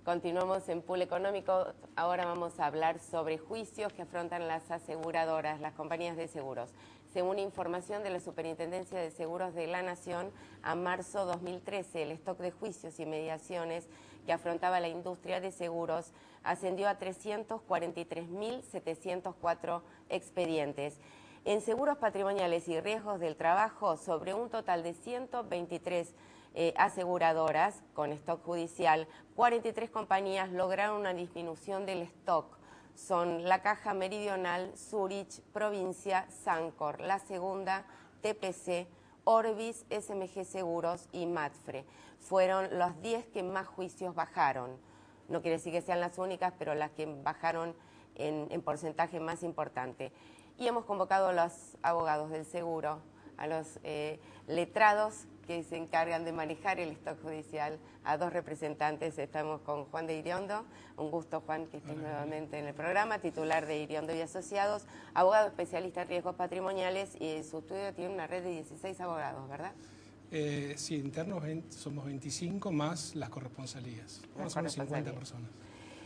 Continuamos en Pool Económico. Ahora vamos a hablar sobre juicios que afrontan las aseguradoras, las compañías de seguros. Según información de la Superintendencia de Seguros de la Nación, a marzo 2013, el stock de juicios y mediaciones que afrontaba la industria de seguros ascendió a 343.704 expedientes. En seguros patrimoniales y riesgos del trabajo, sobre un total de 123 aseguradoras con stock judicial, 43 compañías lograron una disminución del stock. Son La Caja Meridional, Zurich, Provincia, Sancor, La Segunda, TPC, Orbis, SMG Seguros y Mapfre. Fueron los 10 que más juicios bajaron. No quiere decir que sean las únicas, pero las que bajaron en porcentaje más importante. Y hemos convocado a los abogados del seguro, a los letrados que se encargan de manejar el stock judicial, a dos representantes. Estamos con Juan de Iriondo. Un gusto, Juan, que estés nuevamente en el programa, titular de Iriondo y Asociados, abogado especialista en riesgos patrimoniales, y su estudio tiene una red de 16 abogados, ¿verdad? Sí, internos somos 25 más las corresponsalías. Más o menos 50 personas.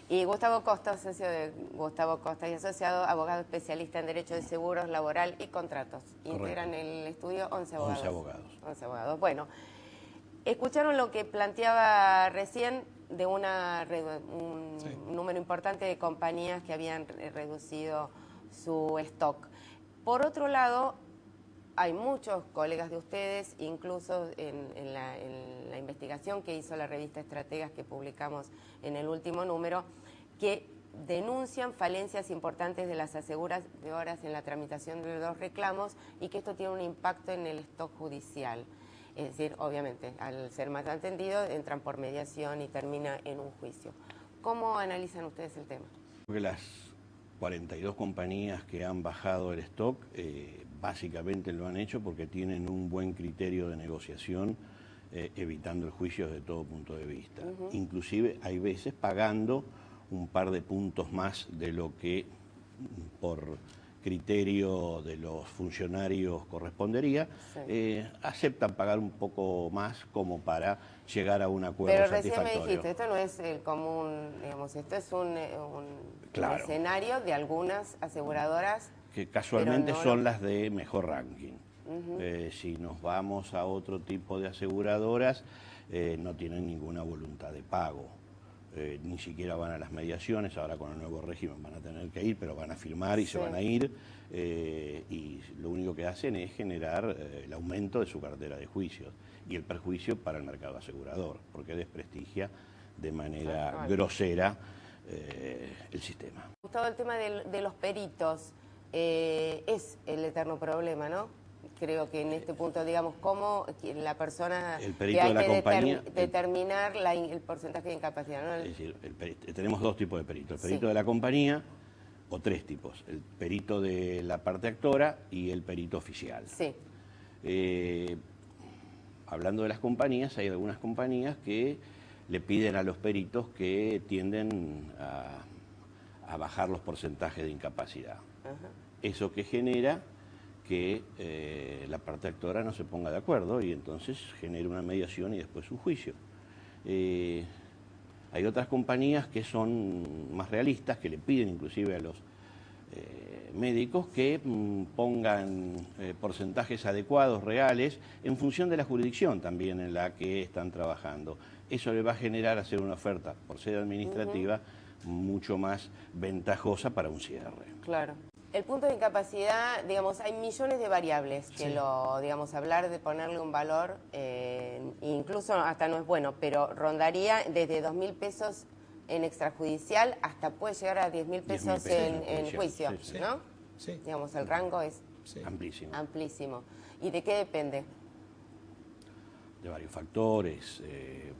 Y Gustavo Costa, socio de Gustavo Costa y Asociado, abogado especialista en Derecho de Seguros, Laboral y Contratos. Correcto. Integran el estudio 11 abogados. 11 abogados. 11 abogados. Bueno, escucharon lo que planteaba recién de un número importante de compañías que habían reducido su stock. Por otro lado, hay muchos colegas de ustedes, incluso en la investigación que hizo la revista Estrategas que publicamos en el último número, que denuncian falencias importantes de las aseguradoras en la tramitación de los reclamos y que esto tiene un impacto en el stock judicial. Es decir, obviamente, al ser más atendido, entran por mediación y termina en un juicio. ¿Cómo analizan ustedes el tema? Porque las 42 compañías que han bajado el stock, básicamente lo han hecho porque tienen un buen criterio de negociación, evitando el juicio desde todo punto de vista. Inclusive hay veces pagando un par de puntos más de lo que por criterio de los funcionarios correspondería, aceptan pagar un poco más como para llegar a un acuerdo satisfactorio. Pero recién me dijiste, esto no es el común, digamos, esto es un escenario de algunas aseguradoras que casualmente son las de mejor ranking. Si nos vamos a otro tipo de aseguradoras, no tienen ninguna voluntad de pago. Ni siquiera van a las mediaciones. Ahora con el nuevo régimen van a tener que ir, pero van a firmar y se van a ir, y lo único que hacen es generar el aumento de su cartera de juicios y el perjuicio para el mercado asegurador, porque desprestigia de manera grosera el sistema. Gustavo, el tema de los peritos es el eterno problema, ¿no? Creo que en este punto, digamos, cómo la persona el perito de la compañía, determinar el porcentaje de incapacidad, ¿no? Es decir, tenemos dos tipos de peritos. El perito de la compañía, o tres tipos. El perito de la parte actora y el perito oficial. Sí. Hablando de las compañías, hay algunas compañías que le piden a los peritos que tienden a bajar los porcentajes de incapacidad. Eso que genera que la parte actora no se ponga de acuerdo y entonces genera una mediación y después un juicio. Hay otras compañías que son más realistas, que le piden inclusive a los médicos que pongan porcentajes adecuados, reales, en función de la jurisdicción también en la que están trabajando. Eso le va a generar hacer una oferta por sede administrativa mucho más ventajosa para un cierre. Claro. El punto de incapacidad, digamos, hay millones de variables que digamos, hablar de ponerle un valor, incluso hasta no es bueno, pero rondaría desde 2.000 pesos en extrajudicial hasta puede llegar a 10.000 pesos en juicio, ¿no? Sí. Digamos, el rango es amplísimo. Amplísimo. ¿Y de qué depende? De varios factores,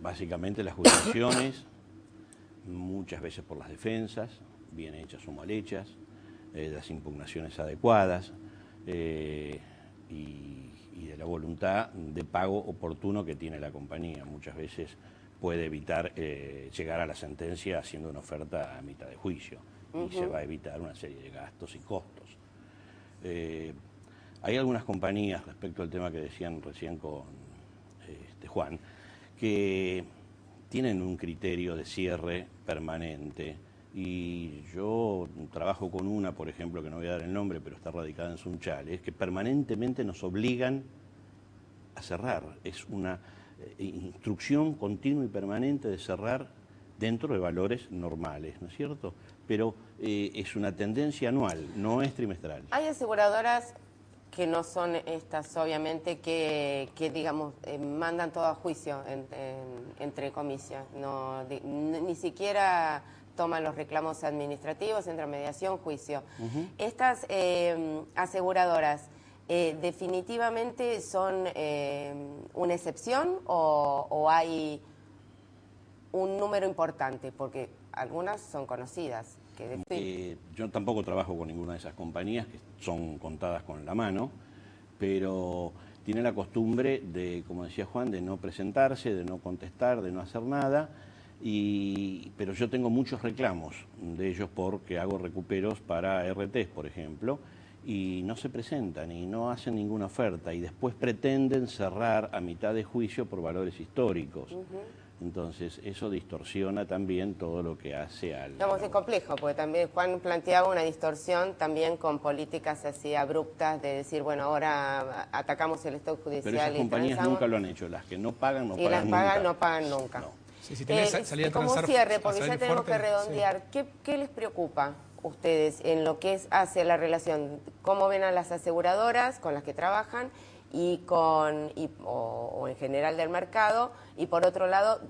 básicamente las jurisdicciones, muchas veces por las defensas, bien hechas o mal hechas, las impugnaciones adecuadas y de la voluntad de pago oportuno que tiene la compañía. Muchas veces puede evitar llegar a la sentencia haciendo una oferta a mitad de juicio y se va a evitar una serie de gastos y costos. Hay algunas compañías, respecto al tema que decían recién con Juan, que tienen un criterio de cierre permanente. Y yo trabajo con una, por ejemplo, que no voy a dar el nombre, pero está radicada en Sunchales, que permanentemente nos obligan a cerrar. Es una instrucción continua y permanente de cerrar dentro de valores normales, ¿no es cierto? Pero es una tendencia anual, no es trimestral. Hay aseguradoras que no son estas, obviamente, que digamos, mandan todo a juicio, entre comillas, ni siquiera toman los reclamos administrativos, entra mediación, juicio. Estas aseguradoras definitivamente son una excepción o hay un número importante, porque algunas son conocidas. Yo tampoco trabajo con ninguna de esas compañías, que son contadas con la mano, pero tiene la costumbre de, como decía Juan, de no presentarse, de no contestar, de no hacer nada. Pero yo tengo muchos reclamos de ellos porque hago recuperos para RTs, por ejemplo, y no se presentan y no hacen ninguna oferta y después pretenden cerrar a mitad de juicio por valores históricos. Entonces eso distorsiona también todo lo que hace al... Digamos, es complejo, porque también Juan planteaba una distorsión también con políticas así abruptas de decir, bueno, ahora atacamos el stock judicial. Pero esas compañías nunca lo han hecho, las que no pagan no pagan nunca. Y las pagan no pagan nunca. No. Sí, si tenés salida como transar, cierre, porque ya tenemos fuerte, que redondear, sí. ¿Qué les preocupa a ustedes en lo que es hacia la relación? ¿Cómo ven a las aseguradoras con las que trabajan o en general del mercado? Y por otro lado,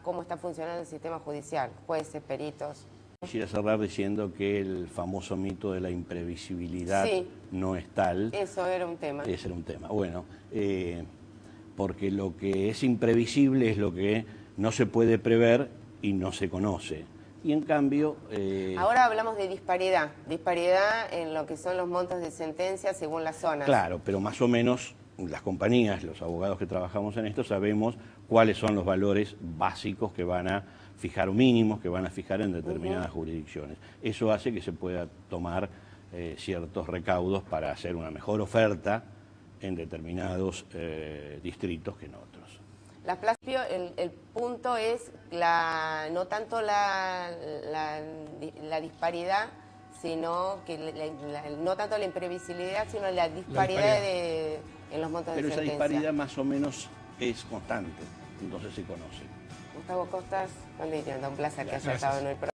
cómo está funcionando el sistema judicial, jueces, peritos. Quisiera cerrar diciendo que el famoso mito de la imprevisibilidad no es tal. Eso era un tema. Ese era un tema. Bueno, porque lo que es imprevisible es lo que no se puede prever y no se conoce. Y en cambio... Ahora hablamos de disparidad en lo que son los montos de sentencia según las zonas. Claro, pero más o menos las compañías, los abogados que trabajamos en esto, sabemos cuáles son los valores básicos que van a fijar, o mínimos que van a fijar en determinadas jurisdicciones. Eso hace que se pueda tomar ciertos recaudos para hacer una mejor oferta en determinados distritos que en otros. El punto es no tanto la disparidad, sino que no tanto la imprevisibilidad, sino la disparidad en los montos de sentencia. Pero esa disparidad más o menos es constante, entonces se conoce. Gustavo Costas, un placer que haya estado en el programa.